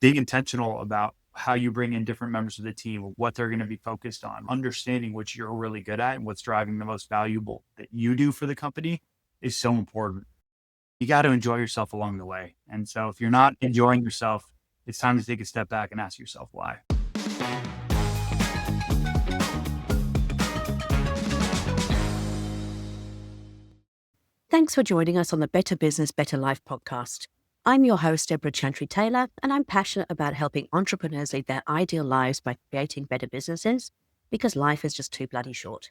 being intentional about how you bring in different members of the team, what they're going to be focused on, understanding what you're really good at and what's driving the most valuable that you do for the company is so important. You got to enjoy yourself along the way. And so if you're not enjoying yourself, it's time to take a step back and ask yourself why. Thanks for joining us on the Better Business, Better Life podcast. I'm your host, Debra Chantry-Taylor, and I'm passionate about helping entrepreneurs lead their ideal lives by creating better businesses because life is just too bloody short.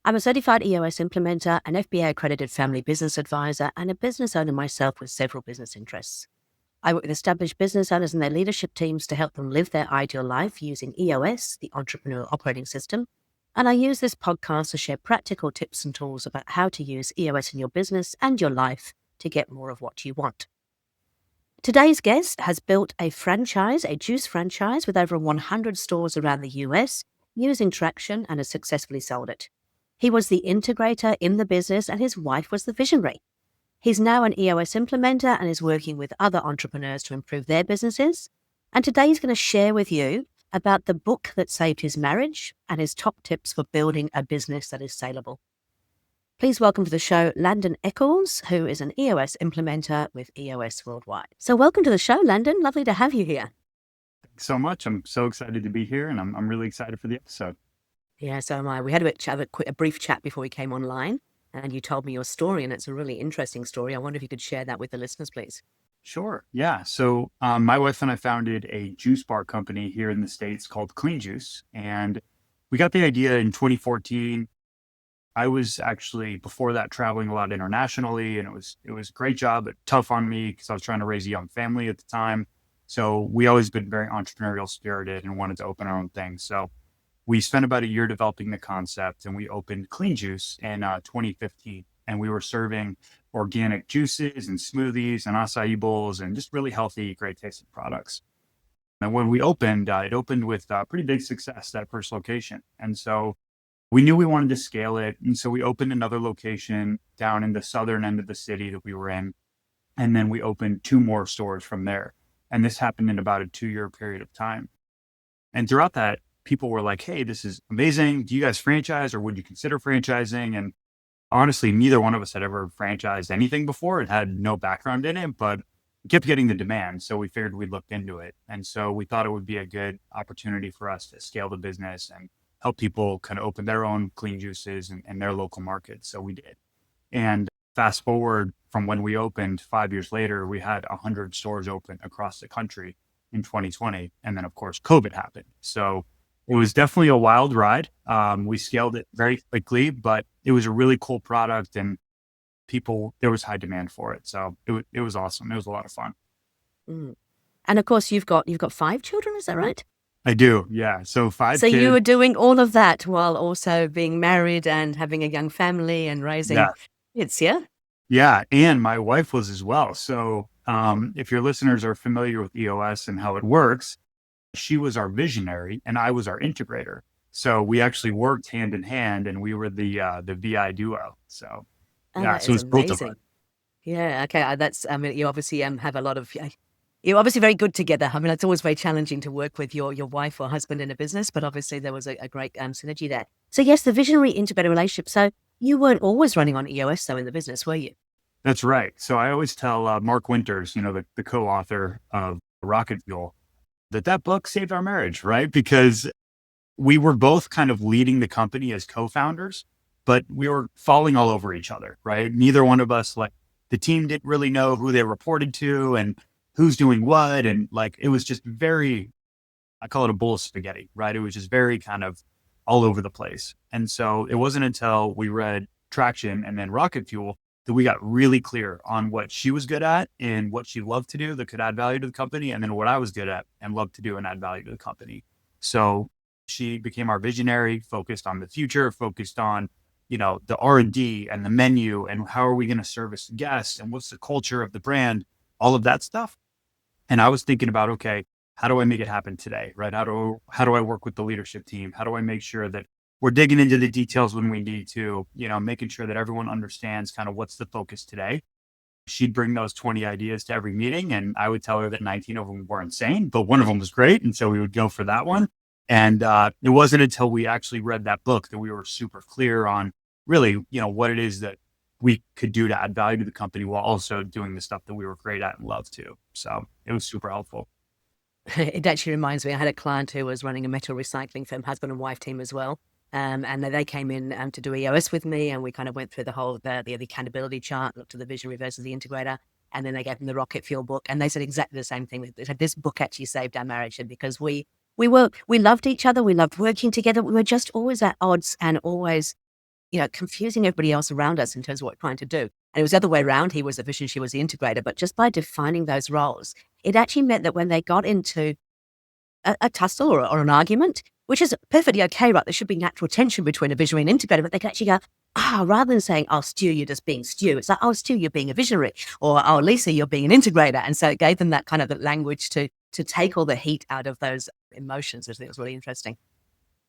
I'm a certified EOS implementer, an FBA-accredited family business advisor, and a business owner myself with several business interests. I work with established business owners and their leadership teams to help them live their ideal life using EOS, the Entrepreneurial Operating System. And I use this podcast to share practical tips and tools about how to use EOS in your business and your life to get more of what you want. Today's guest has built a franchise, a juice franchise with over 100 stores around the US using traction and has successfully sold it. He was the integrator in the business and his wife was the visionary. He's now an EOS implementer and is working with other entrepreneurs to improve their businesses. And today he's going to share with you about the book that saved his marriage and his top tips for building a business that is saleable. Please welcome to the show Landon Eckles, who is an EOS implementer with EOS Worldwide. So welcome to the show, Landon. Lovely to have you here. Thanks so much. I'm so excited to be here and I'm really excited for the episode. Yeah, so am I. We had a brief chat before we came online. And you told me your story, and it's a really interesting story. I wonder if you could share that with the listeners, please. Sure. Yeah. So my wife and I founded a juice bar company here in the States called Clean Juice. And we got the idea in 2014. I was actually before that traveling a lot internationally, and it was a great job, but tough on me because I was trying to raise a young family at the time. So we always been very entrepreneurial spirited and wanted to open our own thing. So we spent about a year developing the concept and we opened Clean Juice in 2015. And we were serving organic juices and smoothies and acai bowls and just really healthy, great tasting products. And when we opened, it opened with pretty big success, that first location. And so we knew we wanted to scale it. And so we opened another location down in the southern end of the city that we were in. And then we opened 2 more stores from there. And this happened in about a 2-year period of time. And throughout that, people were like, hey, this is amazing. Do you guys franchise or would you consider franchising? And honestly, neither one of us had ever franchised anything before. It had no background in it, but kept getting the demand. So we figured we'd look into it. And so we thought it would be a good opportunity for us to scale the business and help people kind of open their own clean juices in their local markets. So we did. And fast forward from when we opened 5 years later, we had 100 stores open across the country in 2020. And then, of course, COVID happened. So it was definitely a wild ride. We scaled it very quickly, but it was a really cool product and there was high demand for it. So it was awesome. It was a lot of fun. Mm. And of course, you've got 5 children, is that right? I do. Yeah. So 5 So kids. you were doing all of that while also being married and having a young family and raising kids, yeah? Yeah. And my wife was as well. So if your listeners are familiar with EOS and how it works, she was our visionary and I was our integrator. So we actually worked hand in hand and we were the VI duo. So yeah, so it was both of us. Yeah, okay. You obviously have a lot of, you're obviously very good together. I mean, it's always very challenging to work with your wife or husband in a business, but obviously there was a great synergy there. So yes, the visionary integrator relationship. So you weren't always running on EOS though in the business, were you? That's right. So I always tell Mark Winters, the co-author of Rocket Fuel, that book saved our marriage, right? Because we were both kind of leading the company as co-founders, but we were falling all over each other, right? Neither one of us, like the team didn't really know who they reported to and who's doing what. And like, it was just I call it a bowl of spaghetti, right? It was just very kind of all over the place. And so it wasn't until we read Traction and then Rocket Fuel that we got really clear on what she was good at and what she loved to do that could add value to the company. And then what I was good at and loved to do and add value to the company. So she became our visionary, focused on the future, focused on, the R&D and the menu and how are we going to service the guests and what's the culture of the brand, all of that stuff. And I was thinking about, okay, how do I make it happen today? Right. How do I work with the leadership team? How do I make sure that we're digging into the details when we need to, making sure that everyone understands kind of what's the focus today. She'd bring those 20 ideas to every meeting, and I would tell her that 19 of them were insane, but one of them was great. And so we would go for that one. And it wasn't until we actually read that book that we were super clear on really, what it is that we could do to add value to the company while also doing the stuff that we were great at and loved to. So it was super helpful. It actually reminds me, I had a client who was running a metal recycling firm, husband and wife team as well. And they came in to do EOS with me, and we kind of went through the whole the accountability chart, looked at the visionary versus the integrator, and then they gave them the rocket fuel book, and they said exactly the same thing. They said this book actually saved our marriage, and because we loved each other, we loved working together, we were just always at odds and always confusing everybody else around us in terms of what we're trying to do. And it was the other way around. He was the vision, she was the integrator. But just by defining those roles, it actually meant that when they got into a tussle or an argument, which is perfectly okay, right? There should be natural tension between a visionary and integrator, but they can actually go, rather than saying, oh, Stu, you're just being Stu. It's like, oh, Stu, you're being a visionary, or oh, Lisa, you're being an integrator. And so it gave them that kind of language to take all the heat out of those emotions, which I think was really interesting.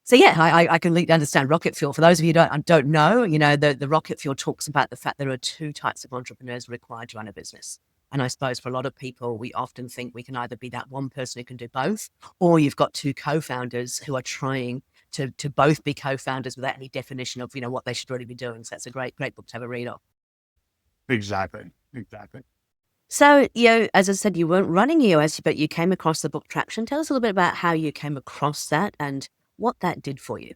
So yeah, I completely understand rocket fuel. For those of you who don't know, the rocket fuel talks about the fact there are two types of entrepreneurs required to run a business. And I suppose for a lot of people, we often think we can either be that one person who can do both, or you've got two co-founders who are trying to both be co-founders without any definition of, what they should really be doing. So that's a great book to have a read of. Exactly. So, as I said, you weren't running EOS, but you came across the book Traction. Tell us a little bit about how you came across that and what that did for you.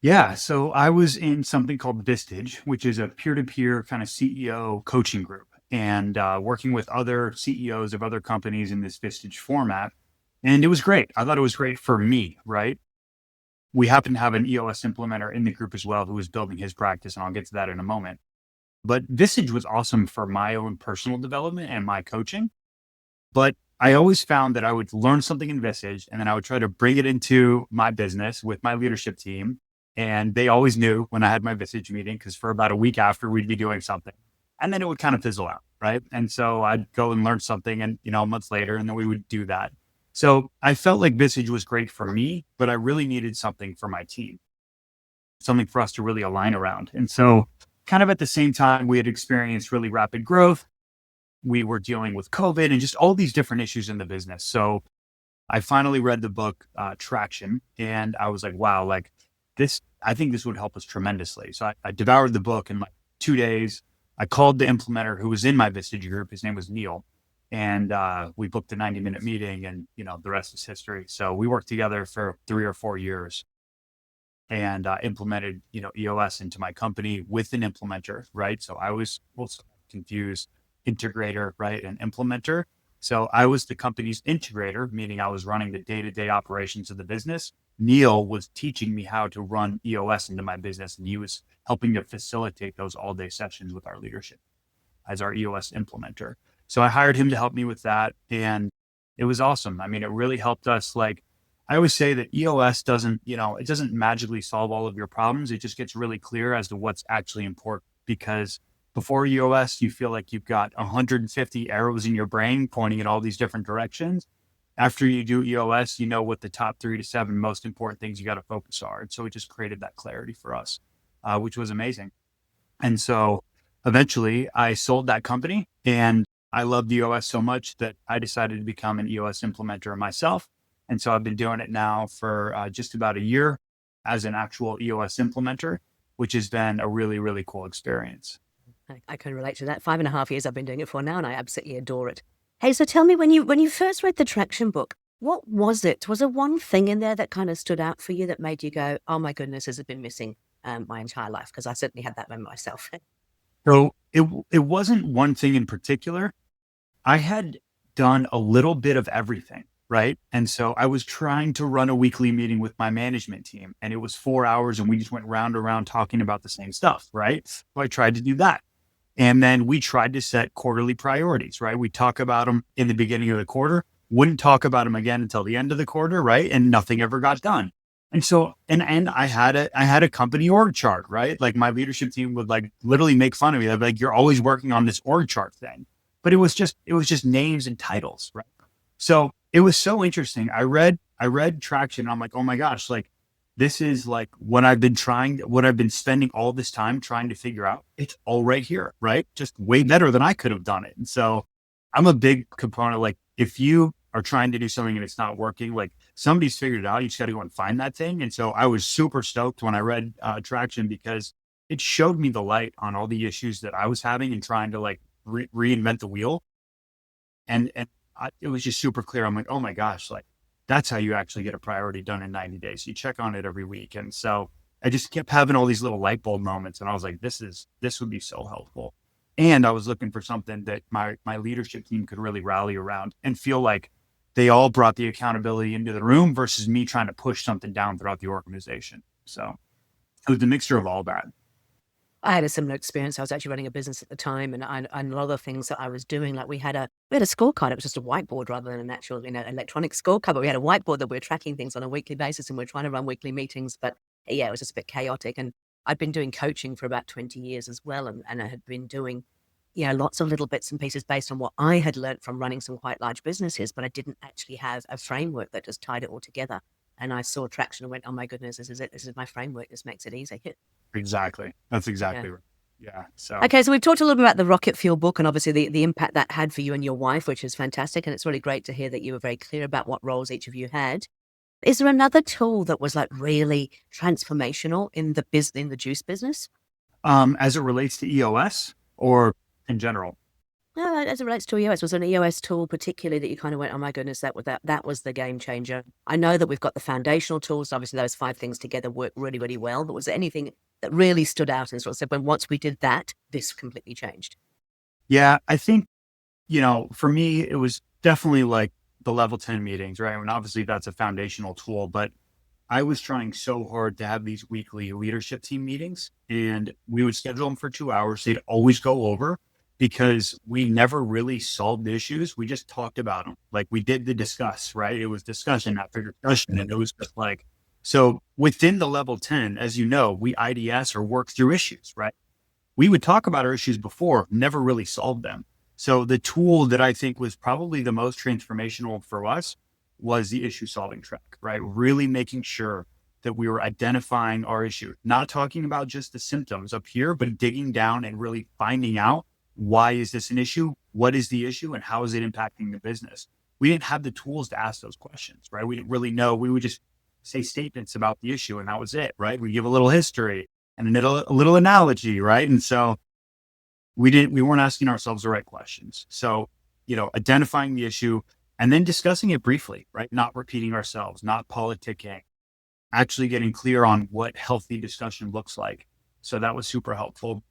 Yeah. So I was in something called Vistage, which is a peer-to-peer kind of CEO coaching group, and working with other CEOs of other companies in this Vistage format. And it was great. I thought it was great for me, right? We happen to have an EOS implementer in the group as well who was building his practice, and I'll get to that in a moment. But Vistage was awesome for my own personal development and my coaching. But I always found that I would learn something in Vistage, and then I would try to bring it into my business with my leadership team. And they always knew when I had my Vistage meeting, because for about a week after, we'd be doing something. And then it would kind of fizzle out, right? And so I'd go and learn something, and a month later, and then we would do that. So I felt like Vistage was great for me, but I really needed something for my team, something for us to really align around. And so kind of at the same time, we had experienced really rapid growth. We were dealing with COVID and just all these different issues in the business. So I finally read the book Traction, and I was like, wow, like this, I think this would help us tremendously. So I devoured the book in like 2 days. I called the implementer who was in my Vistage group. His name was Neil. And we booked a 90-minute meeting, and, the rest is history. So we worked together for 3 or 4 years and implemented, EOS into my company with an implementer, right? So I was also confused, integrator, right? And implementer. So I was the company's integrator, meaning I was running the day-to-day operations of the business. Neil was teaching me how to run EOS into my business, and he was helping to facilitate those all-day sessions with our leadership as our EOS implementer. So I hired him to help me with that, and it was awesome. I mean, it really helped us. Like I always say that EOS doesn't, it doesn't magically solve all of your problems. It just gets really clear as to what's actually important, because before EOS, you feel like you've got 150 arrows in your brain pointing in all these different directions. After you do EOS, you know what the top 3 to 7 most important things you got to focus are. And so it just created that clarity for us, which was amazing. And so eventually I sold that company, and I loved EOS so much that I decided to become an EOS implementer myself. And so I've been doing it now for just about a year as an actual EOS implementer, which has been a really, really cool experience. I can relate to that. 5.5 years I've been doing it for now, and I absolutely adore it. Hey, so tell me, when you first read the Traction book, what was it? Was there one thing in there that kind of stood out for you that made you go, oh my goodness, this has been missing my entire life? Because I certainly had that moment myself. So it wasn't one thing in particular. I had done a little bit of everything, right? And so I was trying to run a weekly meeting with my management team, and it was 4 hours, and we just went round and round talking about the same stuff, right? So I tried to do that. And then we tried to set quarterly priorities, right? We talk about them in the beginning of the quarter, wouldn't talk about them again until the end of the quarter, right? And nothing ever got done. And so, and I had a company org chart, right? Like my leadership team would like literally make fun of me. They'd be like, you're always working on this org chart thing. But it was just names and titles, right? So it was so interesting. I read Traction, and I'm like, oh my gosh, like this is like what I've been spending all this time trying to figure out. It's all right here, right? Just way better than I could have done it. And so I'm a big component. Like if you are trying to do something and it's not working, like somebody's figured it out. You just got to go and find that thing. And so I was super stoked when I read Traction because it showed me the light on all the issues that I was having and trying to like reinvent the wheel. And it was just super clear. I'm like, oh my gosh, like that's how you actually get a priority done in 90 days. You check on it every week. And so I just kept having all these little light bulb moments. And I was like, this would be so helpful. And I was looking for something that my leadership team could really rally around and feel like they all brought the accountability into the room versus me trying to push something down throughout the organization. So it was a mixture of all that. I had a similar experience. I was actually running a business at the time, and a lot of the things that I was doing, like we had a scorecard. It was just a whiteboard rather than an actual, electronic scorecard. But we had a whiteboard that we were tracking things on a weekly basis, and we are trying to run weekly meetings. But yeah, it was just a bit chaotic. And I'd been doing coaching for about 20 years as well, and I had been doing, lots of little bits and pieces based on what I had learned from running some quite large businesses. But I didn't actually have a framework that just tied it all together. And I saw Traction and went, oh my goodness, this is it. This is my framework. This makes it easy. Exactly. That's Yeah. exactly right. Yeah. So Okay, so we've talked a little bit about the rocket fuel book and obviously the impact that had for you and your wife, which is fantastic. And it's really great to hear that you were very clear about what roles each of you had. Is there another tool that was like really transformational in the juice business? as it relates to EOS or in general. No, as it relates to EOS, was there an EOS tool particularly that you kind of went, oh my goodness, that was the game changer? I know that we've got the foundational tools. Obviously, those 5 things together work really, really well. But was there anything that really stood out and sort of said, when once we did that, this completely changed? Yeah, I think, for me, it was definitely like the level 10 meetings, right? And obviously that's a foundational tool, but I was trying so hard to have these weekly leadership team meetings and we would schedule them for 2 hours. They'd always go over because we never really solved the issues. We just talked about them. Like we did the discuss, right? It was discussion after discussion. And it was just like, so within the level 10, as you know, we IDS or work through issues, right? We would talk about our issues before, never really solved them. So the tool that I think was probably the most transformational for us was the issue solving track, right? Really making sure that we were identifying our issue, not talking about just the symptoms up here, but digging down and really finding out why is this an issue? What is the issue? And how is it impacting the business? We didn't have the tools to ask those questions, right? We didn't really know. We would just say statements about the issue and that was it, right? We give a little history and a little analogy, right? And so we weren't asking ourselves the right questions. So, identifying the issue and then discussing it briefly, right? Not repeating ourselves, not politicking, actually getting clear on what healthy discussion looks like. So that was super helpful.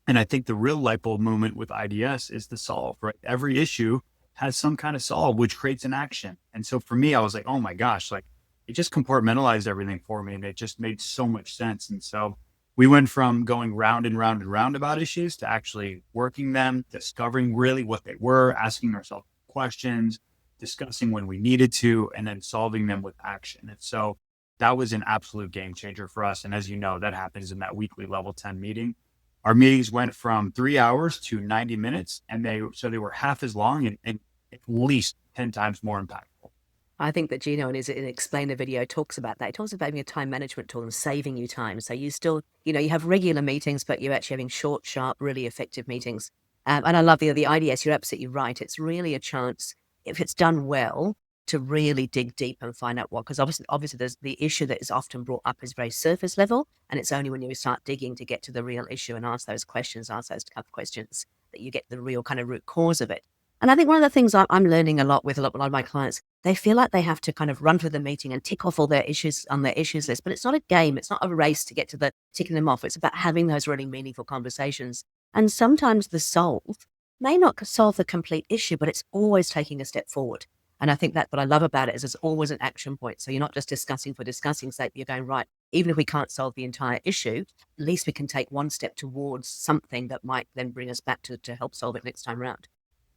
And I think the real light bulb moment with IDS is the solve, right? Every issue has some kind of solve, which creates an action. And so for me, I was like, oh my gosh, like it just compartmentalized everything for me. And it just made so much sense. And so we went from going round and round and round about issues to actually working them, discovering really what they were, asking ourselves questions, discussing when we needed to, and then solving them with action. And so that was an absolute game changer for us. And as you know, that happens in that weekly level 10 meeting. Our meetings went from 3 hours to 90 minutes, and they were half as long and at least 10 times more impactful. I think that Gino in his explainer video talks about that. He talks about having a time management tool and saving you time. So you still, you have regular meetings, but you're actually having short, sharp, really effective meetings. And I love the IDS. You're absolutely right. It's really a chance, if it's done well, to really dig deep and find out what. Because obviously, there's the issue that is often brought up is very surface level, and it's only when you start digging to get to the real issue and ask those tough questions, that you get the real kind of root cause of it. And I think one of the things I'm learning a lot with a lot of my clients, they feel like they have to kind of run through the meeting and tick off all their issues on their issues list. But it's not a game. It's not a race to get to the ticking them off. It's about having those really meaningful conversations. And sometimes the solve may not solve the complete issue, but it's always taking a step forward. And I think that what I love about it is there's always an action point. So you're not just discussing for discussing's sake. You're going, right, even if we can't solve the entire issue, at least we can take one step towards something that might then bring us back to help solve it next time around.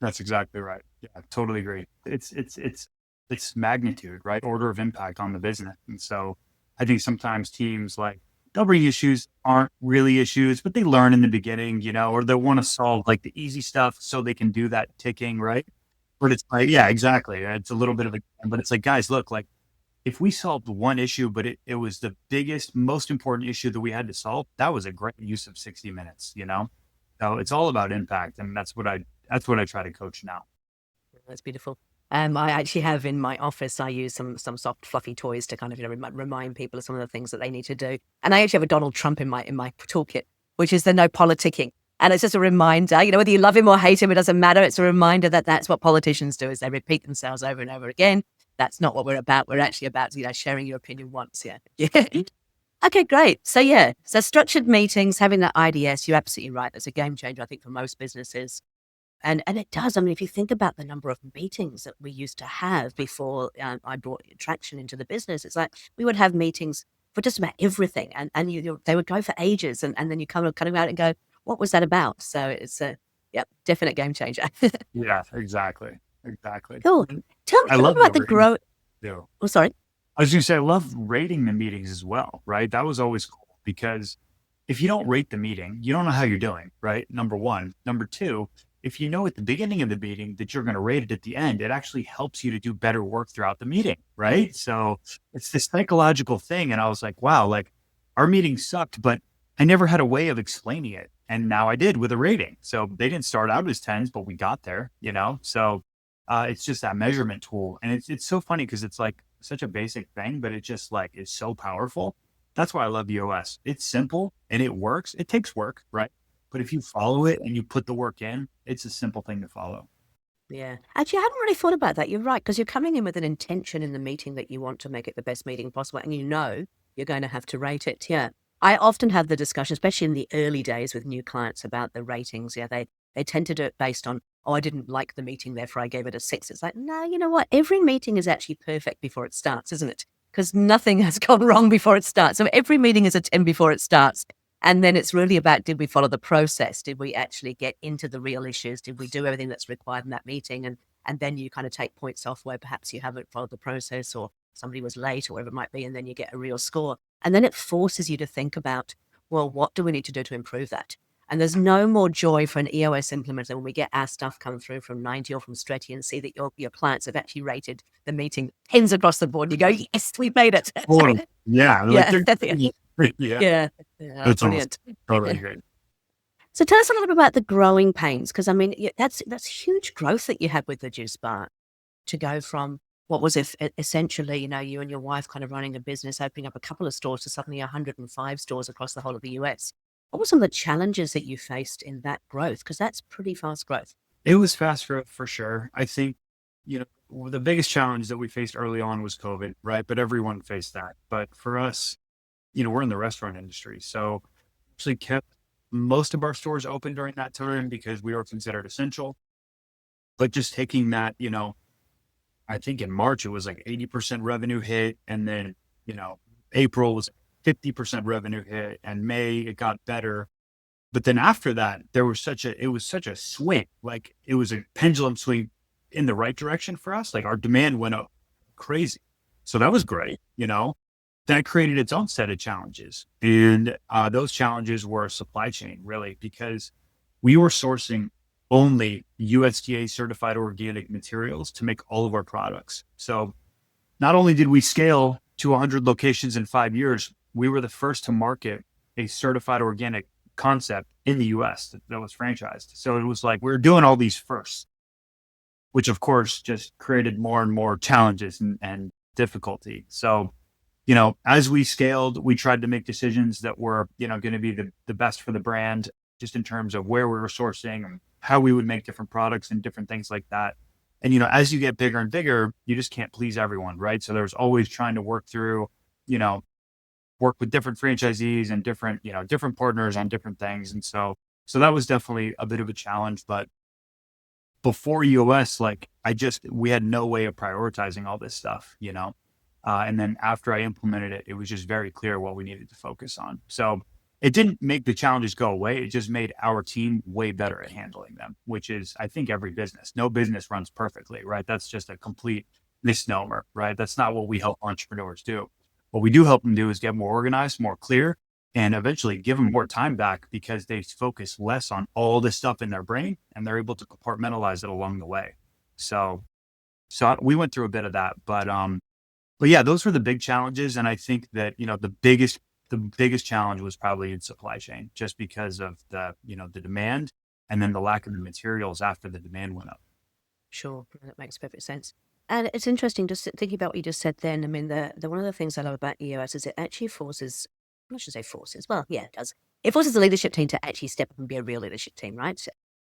That's exactly right. Yeah, I totally agree. It's magnitude, right? Order of impact on the business. And so I think sometimes teams like they'll bring issues aren't really issues, but they learn in the beginning, or they want to solve like the easy stuff so they can do that ticking, right? But it's like, yeah, exactly. It's a little bit of but it's like, guys, look, like if we solved one issue, but it was the biggest, most important issue that we had to solve, that was a great use of 60 minutes, you know? So it's all about impact. And that's what I try to coach now. That's beautiful. I actually have in my office, I use some soft, fluffy toys to kind of, remind people of some of the things that they need to do. And I actually have a Donald Trump in my toolkit, which is the no politicking. And it's just a reminder, whether you love him or hate him, it doesn't matter. It's a reminder that that's what politicians do, is they repeat themselves over and over again. That's not what we're about. We're actually about, sharing your opinion once. Yeah. Yeah. Okay, great. So structured meetings, having that IDS, you're absolutely right. That's a game changer, I think, for most businesses. And it does. I mean, if you think about the number of meetings that we used to have before I brought traction into the business, it's like we would have meetings for just about everything, and they would go for ages, and then you come out and go, what was that about? So it's a definite game changer. Yeah, exactly. Exactly. Cool. And Tell me, I tell me love the about the rating growth. too. Oh, sorry. I was going to say, I love rating the meetings as well, right? That was always cool because if you don't rate the meeting, you don't know how you're doing, right? Number one. Number two, if you know at the beginning of the meeting that you're going to rate it at the end, it actually helps you to do better work throughout the meeting, right? So it's this psychological thing. And I was like, wow, like our meeting sucked, but I never had a way of explaining it. And now I did with a rating. So they didn't start out as tens, but we got there, you know? So it's just that measurement tool. And it's so funny because it's like such a basic thing, but it just like is so powerful. That's why I love EOS. It's simple and it works. It takes work, right? But if you follow it and you put the work in, it's a simple thing to follow. Yeah. Actually, I hadn't really thought about that. You're right, because you're coming in with an intention in the meeting that you want to make it the best meeting possible, and you're going to have to rate it. Yeah. I often have the discussion, especially in the early days with new clients, about the ratings. Yeah, they tend to do it based on, oh, I didn't like the meeting, therefore I gave it a 6. It's like, no, you know what? Every meeting is actually perfect before it starts, isn't it? Because nothing has gone wrong before it starts. So every meeting is a 10 before it starts. And then it's really about, did we follow the process? Did we actually get into the real issues? Did we do everything that's required in that meeting? And then you kind of take points off where perhaps you haven't followed the process, or somebody was late, or whatever it might be, and then you get a real score. And then it forces you to think about, well, what do we need to do to improve that? And there's no more joy for an EOS implementer when we get our stuff come through from 90 or from Stretty and see that your clients have actually rated the meeting tens across the board. You go, yes, we've made it. Totally. Yeah. Like Yeah, yeah. yeah, yeah, It's awesome. brilliant. Totally great. So tell us a little bit about the growing pains, because I mean, that's huge growth that you had with the juice bar, to go from what was essentially, you and your wife kind of running a business, opening up a couple of stores, to suddenly 105 stores across the whole of the US. What were some of the challenges that you faced in that growth? Because that's pretty fast growth. It was fast growth for sure. I think, the biggest challenge that we faced early on was COVID, right? But everyone faced that. But for us, we're in the restaurant industry. So actually kept most of our stores open during that time because we were considered essential. But just taking that, I think in March it was like 80% revenue hit. And then, April was 50% revenue hit, and May it got better. But then after that, it was such a swing. Like it was a pendulum swing in the right direction for us. Like our demand went up crazy. So that was great, that created its own set of challenges. And those challenges were supply chain, really, because we were sourcing only USDA certified organic materials to make all of our products. So not only did we scale to 100 locations in 5 years, we were the first to market a certified organic concept in the US that was franchised. So it was like we were doing all these first, which of course just created more and more challenges and difficulty. So, as we scaled, we tried to make decisions that were, going to be the best for the brand, just in terms of where we were sourcing and how we would make different products and different things like that. And, as you get bigger and bigger, you just can't please everyone, right? So there's always trying to work through, work with different franchisees and different partners on different things. And so that was definitely a bit of a challenge. But before EOS, like we had no way of prioritizing all this stuff, and then after I implemented it, it was just very clear what we needed to focus on. So it didn't make the challenges go away. It just made our team way better at handling them, which is, I think, every business. No business runs perfectly, right? That's just a complete misnomer, right? That's not what we help entrepreneurs do. What we do help them do is get more organized, more clear, and eventually give them more time back because they focus less on all this stuff in their brain and they're able to compartmentalize it along the way. So we went through a bit of that, but But yeah, those were the big challenges. And I think that, the biggest challenge was probably in supply chain, just because of the demand and then the lack of the materials after the demand went up. Sure, that makes perfect sense. And it's interesting just thinking about what you just said then. I mean, the one of the things I love about EOS is it actually forces, I should say forces, well, yeah, it does. It forces the leadership team to actually step up and be a real leadership team, right?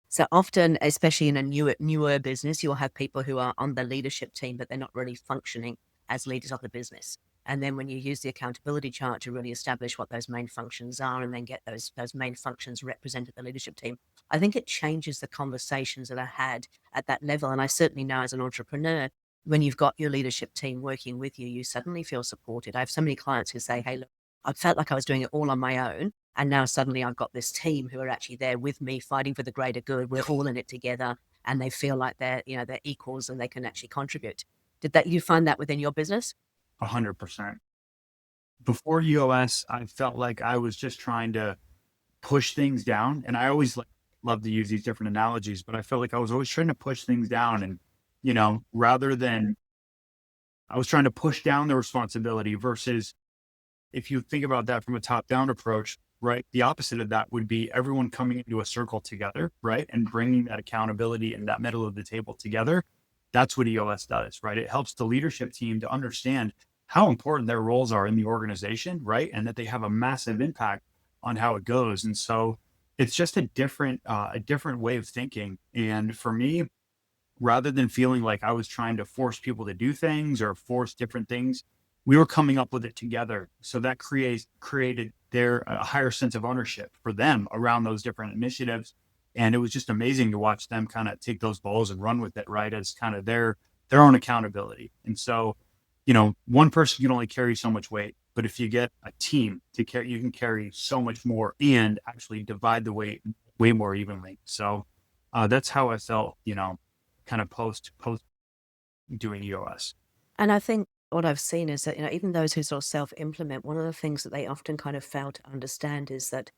So often, especially in a newer business, you'll have people who are on the leadership team, but they're not really functioning as leaders of the business. And then when you use the accountability chart to really establish what those main functions are and then get those main functions represented the leadership team, I think it changes the conversations that are had at that level. And I certainly know as an entrepreneur, when you've got your leadership team working with you, you suddenly feel supported. I have so many clients who say, hey, look, I felt like I was doing it all on my own. And now suddenly I've got this team who are actually there with me fighting for the greater good. We're all in it together and they feel like they're equals and they can actually contribute. You find that within your business? 100%. Before EOS, I felt like I was just trying to push things down. And I always love to use these different analogies, but I felt like I was always trying to push things down. And, rather than I was trying to push down the responsibility versus, if you think about that from a top down approach, right? The opposite of that would be everyone coming into a circle together, right? And bringing that accountability and that middle of the table together. That's what EOS does, right? It helps the leadership team to understand how important their roles are in the organization, right? And that they have a massive impact on how it goes. And so it's just a different way of thinking. And for me, rather than feeling like I was trying to force people to do things or force different things, we were coming up with it together. So that created their a higher sense of ownership for them around those different initiatives. And it was just amazing to watch them kind of take those balls and run with it, right? As kind of their own accountability. And so, one person can only carry so much weight, but if you get a team to carry, you can carry so much more and actually divide the weight way more evenly. So that's how I felt, kind of post doing EOS. And I think what I've seen is that, even those who sort of self-implement, one of the things that they often kind of fail to understand is that,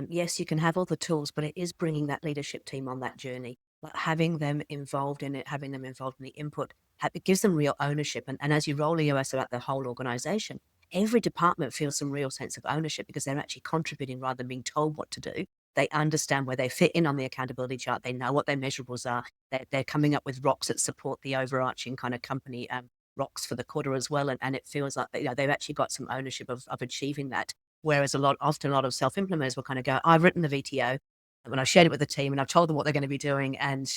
yes, you can have all the tools, but it is bringing that leadership team on that journey, like having them involved in it, having them involved in the input, it gives them real ownership. And as you roll EOS about the whole organization, every department feels some real sense of ownership because they're actually contributing rather than being told what to do. They understand where they fit in on the accountability chart. They know what their measurables are. They're coming up with rocks that support the overarching kind of company rocks for the quarter as well. And it feels like they've actually got some ownership of achieving that. Whereas often a lot of self-implementers will kind of go, I've written the VTO and when I've shared it with the team and I've told them what they're going to be doing. And,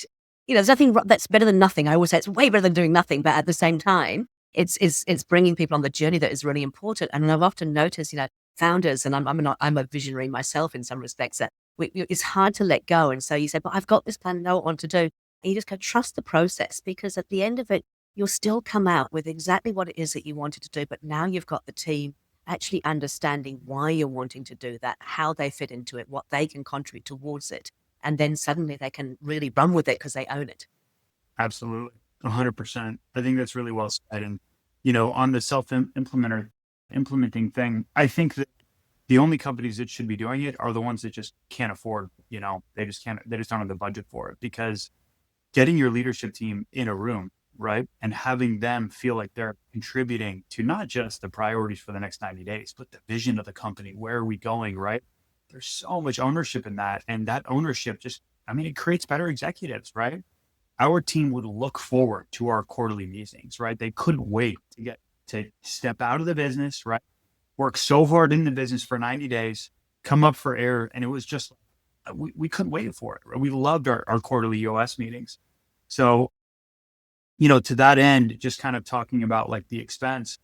there's nothing that's better than nothing. I always say it's way better than doing nothing. But at the same time, it's bringing people on the journey that is really important. And I've often noticed, founders, and I'm a visionary myself in some respects, that it's hard to let go. And so you say, but I've got this plan, I know what I want to do. And you just go, trust the process, because at the end of it, you'll still come out with exactly what it is that you wanted to do. But now you've got the team actually understanding why you're wanting to do that, how they fit into it, what they can contribute towards it. And then suddenly they can really run with it because they own it. Absolutely. 100%. I think that's really well said. And, on the implementing thing, I think that the only companies that should be doing it are the ones that just can't afford, they just don't have the budget for it, because getting your leadership team in a room, right? And having them feel like they're contributing to not just the priorities for the next 90 days, but the vision of the company. Where are we going, right? There's so much ownership in that. And that ownership it creates better executives, right? Our team would look forward to our quarterly meetings, right? They couldn't wait to step out of the business, right? Work so hard in the business for 90 days, come up for air. And it was just, we couldn't wait for it. Right? We loved our quarterly EOS meetings. So, to that end, just kind of talking about like the expense,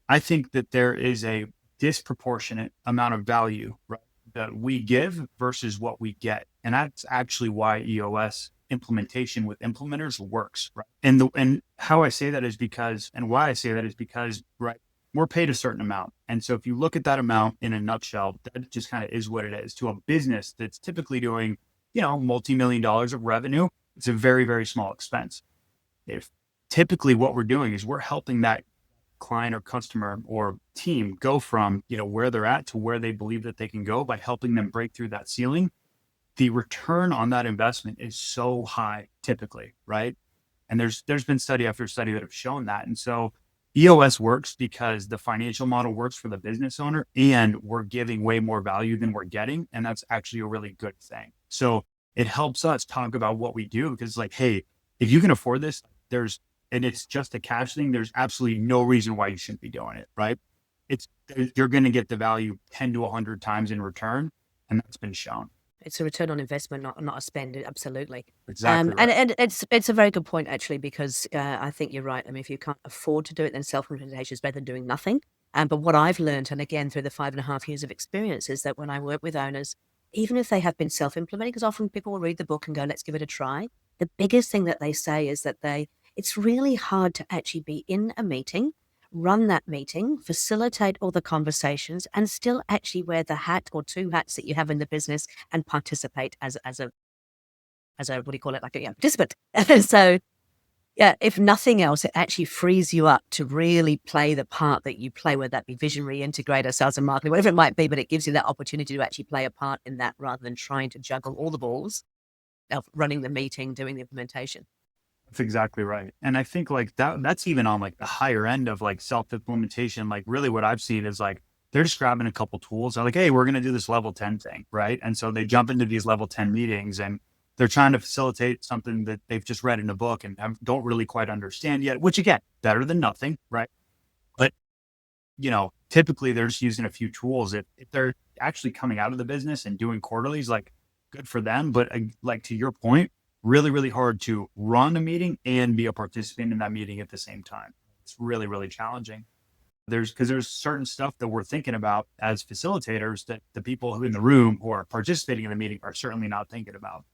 I think that there is a disproportionate amount of value, right, that we give versus what we get. And that's actually why EOS implementation with implementers works, right? And how I say that is because, and why I say that is because, right, we're paid a certain amount. And so if you look at that amount in a nutshell, that just kind of is what it is. To a business that's typically doing, multi-million dollars of revenue, it's a very, very small expense. If typically what we're doing is we're helping that client or customer or team go from, where they're at to where they believe that they can go by helping them break through that ceiling, the return on that investment is so high typically, right? And there's been study after study that have shown that. And so EOS works because the financial model works for the business owner and we're giving way more value than we're getting. And that's actually a really good thing. So it helps us talk about what we do because, like, hey, if you can afford this, and it's just a cash thing, there's absolutely no reason why you shouldn't be doing it, right? It's, you're going to get the value 10 to 100 times in return. And that's been shown. It's a return on investment, not a spend. Absolutely. Exactly right. And it's a very good point actually, because I think you're right. I mean, if you can't afford to do it, then self-implementation is better than doing nothing. But what I've learned, and again through the 5.5 years of experience, is that when I work with owners, even if they have been self-implementing, because often people will read the book and go, "Let's give it a try." The biggest thing that they say is that it's really hard to actually be in a meeting, run that meeting, facilitate all the conversations, and still actually wear the hat or two hats that you have in the business and participate as a what do you call it, like a participant. So yeah, if nothing else, it actually frees you up to really play the part that you play, whether that be visionary, integrator, sales and marketing, whatever it might be. But it gives you that opportunity to actually play a part in that rather than trying to juggle all the balls of running the meeting, doing the implementation. That's exactly right. And I think like that's even on like the higher end of like self-implementation. Like really what I've seen is like they're just grabbing a couple tools. They're like, hey, we're gonna do this level 10 thing, right? And so they jump into these level 10 meetings and they're trying to facilitate something that they've just read in a book and don't really quite understand yet, which again, better than nothing, right? But typically they're just using a few tools. If they're actually coming out of the business and doing quarterlies, like good for them. But like to your point, really, really hard to run a meeting and be a participant in that meeting at the same time. It's really, really challenging. Because there's certain stuff that we're thinking about as facilitators that the people who in the room who are participating in the meeting are certainly not thinking about.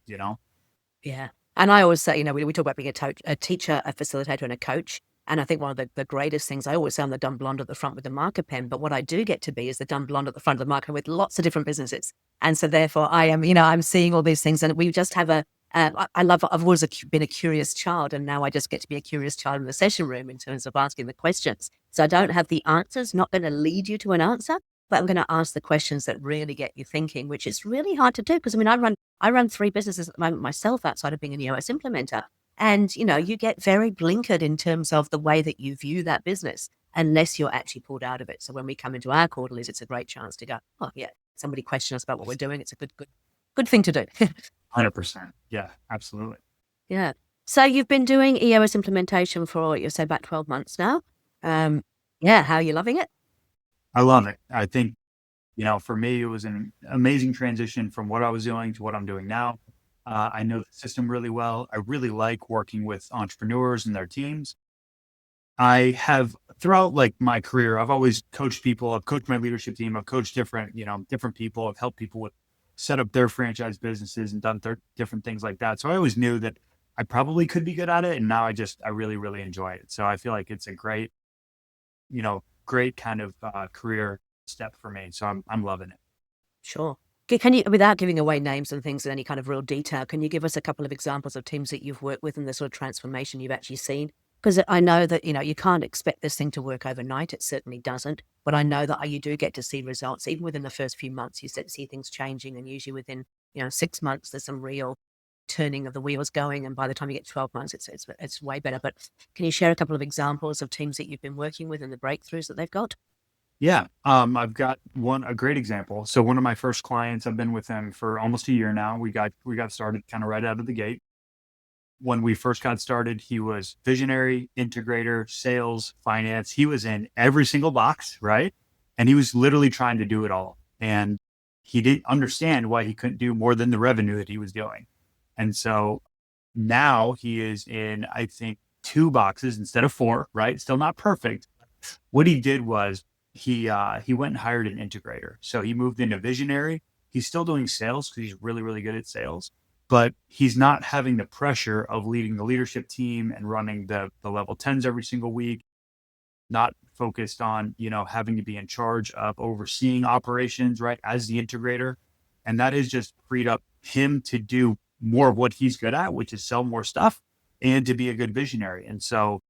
Yeah. And I always say, we talk about being a teacher, a facilitator, and a coach. And I think one of the greatest things, I always say I'm the dumb blonde at the front with the marker pen, but what I do get to be is the dumb blonde at the front of the marker with lots of different businesses. And so therefore I am, I'm seeing all these things, and we just have I've always been a curious child, and now I just get to be a curious child in the session room in terms of asking the questions. So I don't have the answers, not going to lead you to an answer, but I'm going to ask the questions that really get you thinking, which is really hard to do. Because I run 3 businesses at the moment myself outside of being an EOS implementer. And, you get very blinkered in terms of the way that you view that business unless you're actually pulled out of it. So when we come into our quarterlies, it's a great chance to go, oh yeah, somebody question us about what we're doing. It's a good thing to do. 100%. Yeah, absolutely. Yeah. So you've been doing EOS implementation for, you say, about 12 months now. Yeah. How are you loving it? I love it. I think, for me, it was an amazing transition from what I was doing to what I'm doing now. I know the system really well. I really like working with entrepreneurs and their teams. I have throughout like my career, I've always coached people. I've coached my leadership team. I've coached different people. I've helped people with set up their franchise businesses and done different things like that. So I always knew that I probably could be good at it. And now I really, really enjoy it. So I feel like it's a great kind of career step for me. So I'm loving it. Sure. Can you, without giving away names and things in any kind of real detail, can you give us a couple of examples of teams that you've worked with and the sort of transformation you've actually seen? Because I know that, you can't expect this thing to work overnight. It certainly doesn't. But I know that you do get to see results. Even within the first few months, you start to see things changing. And usually within, 6 months, there's some real turning of the wheels going. And by the time you get 12 months, it's way better. But can you share a couple of examples of teams that you've been working with and the breakthroughs that they've got? Yeah. I've got a great example. So one of my first clients, I've been with them for almost a year now. We got started kind of right out of the gate. When we first got started, he was visionary, integrator, sales, finance. He was in every single box, right? And he was literally trying to do it all. And he didn't understand why he couldn't do more than the revenue that he was doing. And so now he is in, I think, 2 boxes instead of 4, right? Still not perfect. What he did was he went and hired an integrator. So he moved into visionary. He's still doing sales because he's really, really good at sales, but he's not having the pressure of leading the leadership team and running the level 10s every single week, not focused on, having to be in charge of overseeing operations, right, as the integrator. And that has just freed up him to do more of what he's good at, which is sell more stuff and to be a good visionary. And so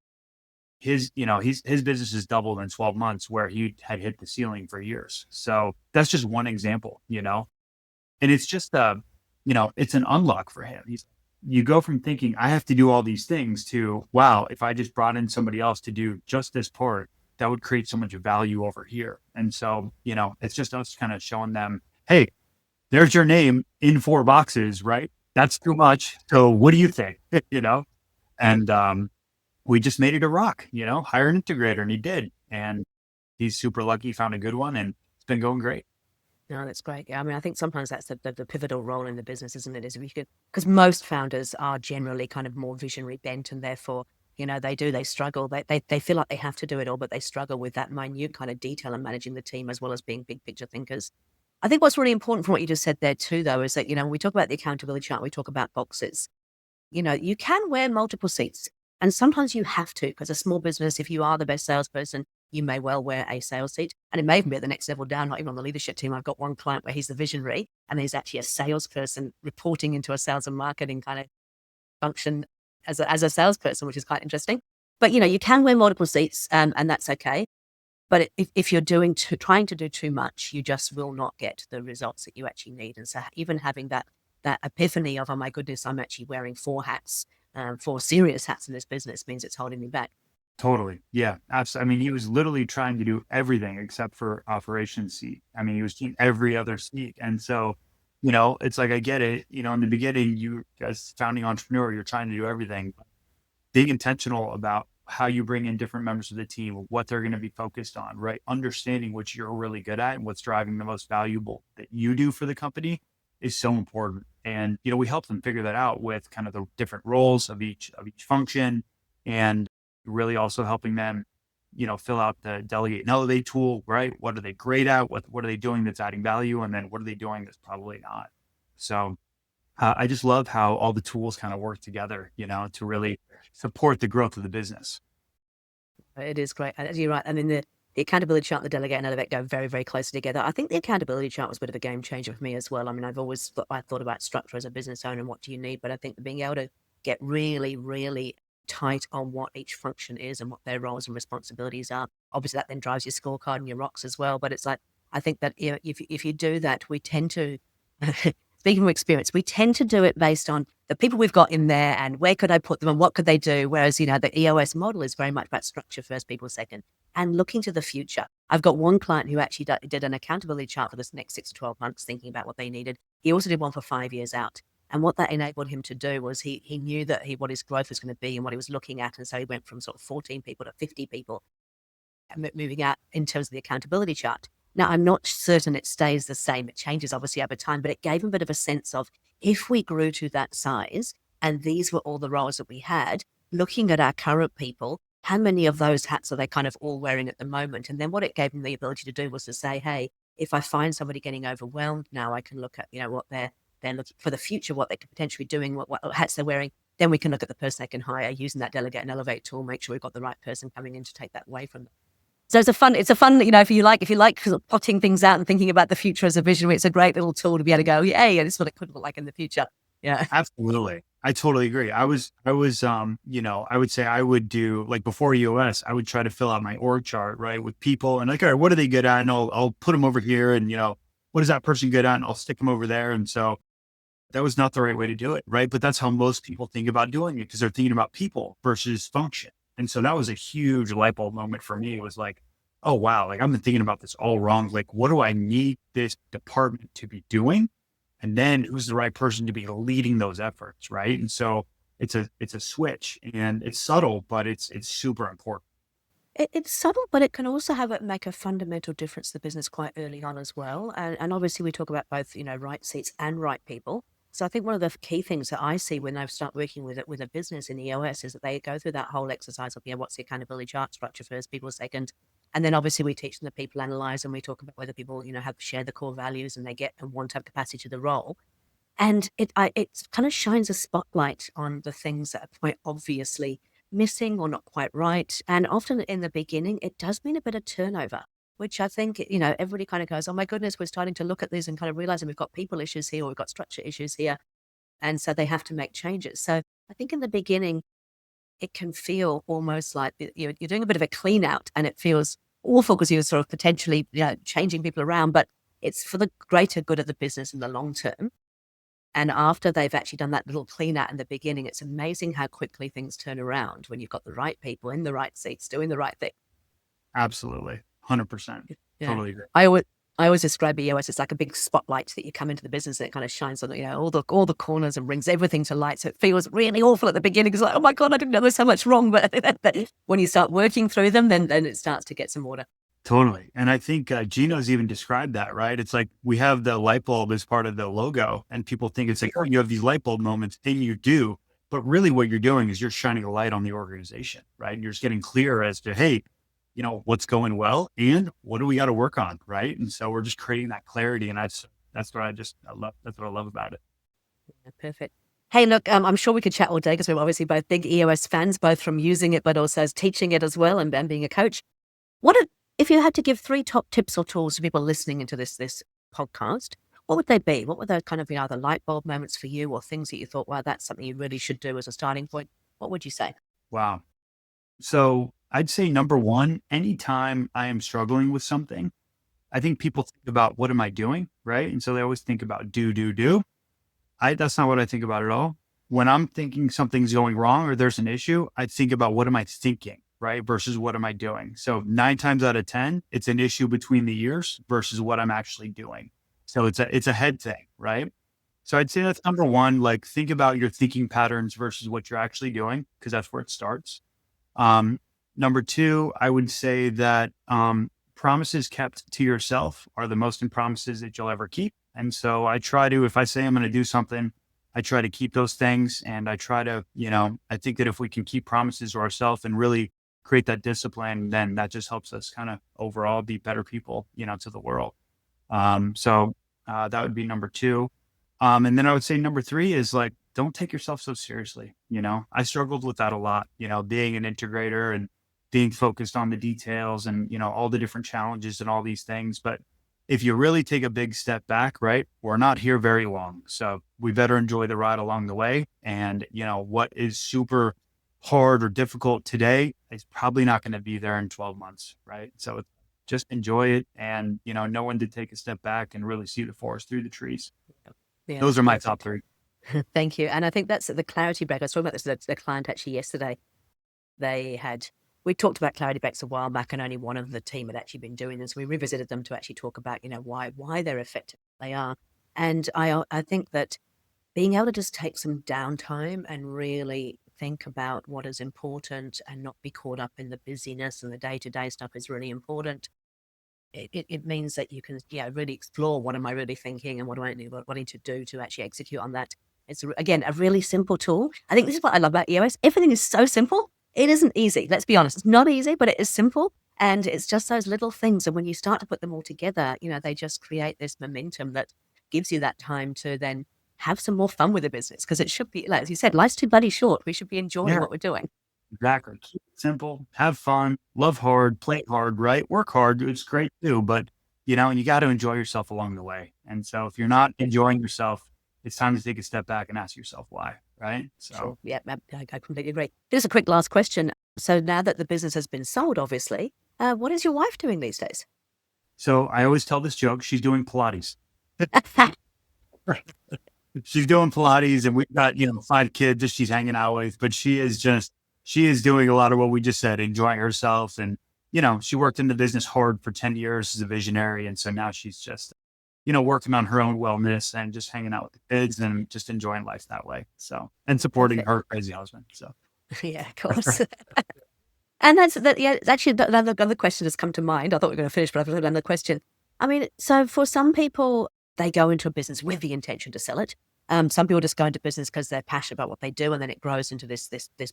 his business has doubled in 12 months where he had hit the ceiling for years. So that's just one example, and it's just it's an unlock for him. you go from thinking I have to do all these things to, wow, if I just brought in somebody else to do just this part, that would create so much value over here. And so, it's just us kind of showing them, hey, there's your name in 4 boxes, right? That's too much. So what do you think? And we just made it a rock, hire an integrator, and he did. And he's super lucky, found a good one, and it's been going great. No, that's great. Yeah, I mean, I think sometimes that's the pivotal role in the business, isn't it? Is if you could, because most founders are generally kind of more visionary bent, and therefore, they struggle. They feel like they have to do it all, but they struggle with that minute kind of detail and managing the team as well as being big picture thinkers. I think what's really important from what you just said there too, though, is that, when we talk about the accountability chart, we talk about boxes. You can wear multiple seats, and sometimes you have to, because a small business, if you are the best salesperson, you may well wear a sales seat, and it may even be at the next level down, not even on the leadership team. I've got one client where he's the visionary, and there's actually a salesperson reporting into a sales and marketing kind of function as a salesperson, which is quite interesting. But you can wear multiple seats, and that's okay. But if you're trying to do too much, you just will not get the results that you actually need. And so even having that epiphany of, oh my goodness, I'm actually wearing 4 hats, 4 serious hats in this business, means it's holding me back. Totally. Yeah, absolutely. I mean, he was literally trying to do everything except for operations seat. I mean, he was doing every other seat. And so, it's like, I get it. In the beginning, you as founding entrepreneur, you're trying to do everything. Being intentional about how you bring in different members of the team, what they're going to be focused on, right? Understanding what you're really good at and what's driving the most valuable that you do for the company is so important. And, we help them figure that out with kind of the different roles of each function, and really also helping them, fill out the delegate and elevate tool, right? What are they great at? What are they doing that's adding value? And then what are they doing that's probably not? So I just love how all the tools kind of work together, to really support the growth of the business. It is great. And you're right. I mean, the accountability chart and the delegate and elevate go very, very closely together. I think the accountability chart was a bit of a game changer for me as well. I mean, I thought about structure as a business owner and what do you need, but I think being able to get really, really tight on what each function is and what their roles and responsibilities are. Obviously, that then drives your scorecard and your rocks as well. But it's like, I think that if you do that, we tend to, speaking from experience, we tend to do it based on the people we've got in there and where could I put them and what could they do? Whereas, the EOS model is very much about structure first, people second, and looking to the future. I've got one client who actually did an accountability chart for this next 6 to 12 months, thinking about what they needed. He also did one for 5 years out. And what that enabled him to do was he knew that what his growth was going to be and what he was looking at. And so he went from sort of 14 people to 50 people, moving out in terms of the accountability chart. Now, I'm not certain it stays the same. It changes obviously over time, but it gave him a bit of a sense of, if we grew to that size and these were all the roles that we had, looking at our current people, how many of those hats are they kind of all wearing at the moment? And then what it gave him the ability to do was to say, hey, if I find somebody getting overwhelmed, now I can look at, what they're looking for the future, what they could potentially be doing, what hats they're wearing. Then we can look at the person they can hire using that delegate and elevate tool, make sure we've got the right person coming in to take that away from them. So it's a fun, if you like sort of plotting things out and thinking about the future as a vision, it's a great little tool to be able to go, yay, this is what it could look like in the future. Yeah. Absolutely. I totally agree. I would say I would do, like, before EOS, I would try to fill out my org chart, right, with people and like, all right, what are they good at? And I'll put them over here, and, what is that person good at? And I'll stick them over there. And so that was not the right way to do it. Right. But that's how most people think about doing it, because they're thinking about people versus function. And so that was a huge light bulb moment for me. It was like, oh, wow, like, I've been thinking about this all wrong. Like, what do I need this department to be doing? And then who's the right person to be leading those efforts, right? And so it's a switch, and it's subtle, but it's super important. It's subtle, but it can also make a fundamental difference to the business quite early on as well. And obviously we talk about both, right seats and right people. So I think one of the key things that I see when I start working with a business in EOS is that they go through that whole exercise of, what's the accountability chart, structure first, people second. And then obviously we teach them the people analyze, and we talk about whether people, have shared the core values and they get and want to have capacity to the role. And it kind of shines a spotlight on the things that are quite obviously missing or not quite right. And often in the beginning, it does mean a bit of turnover, which I think, everybody kind of goes, oh my goodness, we're starting to look at this and kind of realizing we've got people issues here, or we've got structure issues here. And so they have to make changes. So I think in the beginning, it can feel almost like you're doing a bit of a clean out, and it feels awful because you're sort of potentially changing people around, but it's for the greater good of the business in the long term. And after they've actually done that little clean out in the beginning, it's amazing how quickly things turn around when you've got the right people in the right seats doing the right thing. Absolutely. 100%. Yeah. Totally agree. I always describe EOS as like a big spotlight that you come into the business and it kind of shines on, all the corners and brings everything to light. So it feels really awful at the beginning. It's like, oh my God, I didn't know there's so much wrong. But when you start working through them, then it starts to get some order. Totally. And I think Gino's even described that, right? It's like we have the light bulb as part of the logo, and people think it's like, oh, you have these light bulb moments, and you do. But really what you're doing is you're shining a light on the organization, right? And you're just getting clear as to, hey, what's going well and what do we got to work on, right? And so we're just creating that clarity. And that's what I love. That's what I love about it. Yeah, perfect. Hey, look, I'm sure we could chat all day because we're obviously both big EOS fans, both from using it, but also as teaching it as well and being a coach. If you had to give 3 top tips or tools to people listening into this podcast, what would they be? What were those kind of, the light bulb moments for you or things that you thought, wow, that's something you really should do as a starting point? What would you say? Wow. So I'd say number one, anytime I am struggling with something, I think people think about what am I doing, right? And so they always think about do. That's not what I think about at all. When I'm thinking something's going wrong or there's an issue, I think about what am I thinking, right? Versus what am I doing? So 9 times out of 10, it's an issue between the ears versus what I'm actually doing. So it's a head thing, right? So I'd say that's number one, like think about your thinking patterns versus what you're actually doing, because that's where it starts. Number 2, I would say that promises kept to yourself are the most important promises that you'll ever keep. And so I try to, if I say I'm going to do something, I try to keep those things. And I try to, I think that if we can keep promises to ourselves and really create that discipline, then that just helps us kind of overall be better people, to the world. So that would be number 2. And then I would say number 3 is like, don't take yourself so seriously. I struggled with that a lot, being an integrator and being focused on the details and, all the different challenges and all these things. But if you really take a big step back, right, we're not here very long. So we better enjoy the ride along the way. And, what is super hard or difficult today is probably not going to be there in 12 months. Right. So just enjoy it and, know when to take a step back and really see the forest through the trees. Yeah, those are my top 3. Thank you. And I think that's the clarity break. I was talking about this with a client actually yesterday. We talked about clarity breaks a while back and only one of the team had actually been doing this. We revisited them to actually talk about, why they're effective they are. And I think that being able to just take some downtime and really think about what is important and not be caught up in the busyness and the day-to-day stuff is really important. It means that you can, really explore what am I really thinking and what I need to do to actually execute on that. It's, again, a really simple tool. I think this is what I love about EOS. Everything is so simple. It isn't easy. Let's be honest. It's not easy, but it is simple. And it's just those little things. And when you start to put them all together, they just create this momentum that gives you that time to then have some more fun with the business. Because it should be, like, as you said, life's too bloody short. We should be enjoying what we're doing. Exactly. Keep it simple, have fun, love hard, play hard, right? Work hard. It's great too, but and you got to enjoy yourself along the way. And so if you're not enjoying yourself, it's time to take a step back and ask yourself why, right? So sure. Yeah, I completely agree. Here's a quick last question. So now that the business has been sold, obviously, what is your wife doing these days? So I always tell this joke. She's doing Pilates. She's doing Pilates, and we've got 5 kids that she's hanging out with. But she is doing a lot of what we just said, enjoying herself. And she worked in the business hard for 10 years as a visionary, and so now she's just working on her own wellness and just hanging out with the kids and just enjoying life that way. So, and supporting her crazy husband. So, yeah, of course. And actually another question has come to mind. I thought we were going to finish, but I've got another question. I mean, so for some people, they go into a business with the intention to sell it. Some people just go into business because they're passionate about what they do, and then it grows into this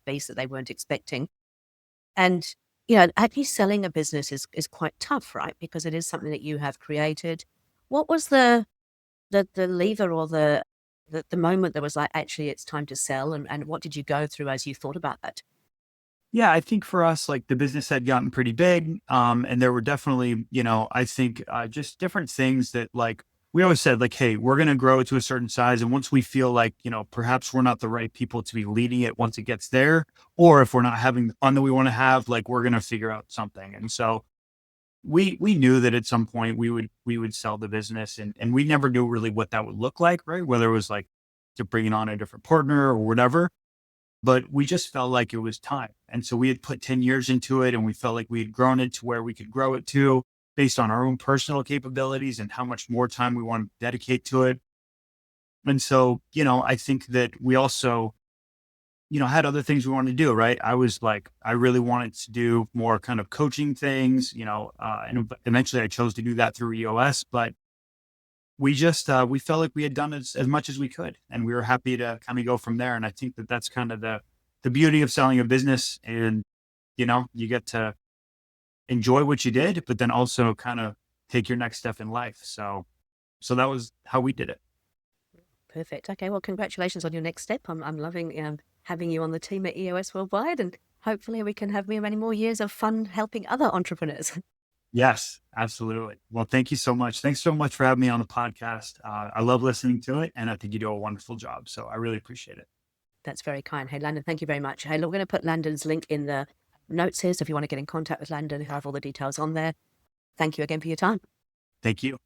beast that they weren't expecting. And actually selling a business is quite tough, right? Because it is something that you have created. What was the lever or the moment that was like, actually, it's time to sell, and what did you go through as you thought about that? Yeah, I think for us, like the business had gotten pretty big. And there were definitely, I think just different things that like we always said, like, hey, we're going to grow to a certain size. And once we feel like, perhaps we're not the right people to be leading it once it gets there, or if we're not having the fun that we want to have, like we're going to figure out something. And so we knew that at some point we would sell the business, and we never knew really what that would look like, right? Whether it was like to bringing on a different partner or whatever. But we just felt like it was time. And so we had put 10 years into it, and we felt like we had grown it to where we could grow it to based on our own personal capabilities and how much more time we want to dedicate to it. And so, I think that we also, had other things we wanted to do, right? I was like, I really wanted to do more kind of coaching things, and eventually I chose to do that through EOS, but we just, we felt like we had done as much as we could, and we were happy to kind of go from there. And I think that that's kind of the beauty of selling a business. And, you get to enjoy what you did, but then also kind of take your next step in life. So that was how we did it. Perfect. Okay, well, congratulations on your next step. I'm loving having you on the team at EOS Worldwide, and hopefully we can have many more years of fun helping other entrepreneurs. Yes, absolutely. Well, thank you so much. Thanks so much for having me on the podcast. I love listening to it, and I think you do a wonderful job. So I really appreciate it. That's very kind. Hey, Landon, thank you very much. Hey, look, we're going to put Landon's link in the notes here. So if you want to get in contact with Landon, he'll have all the details on there. Thank you again for your time. Thank you.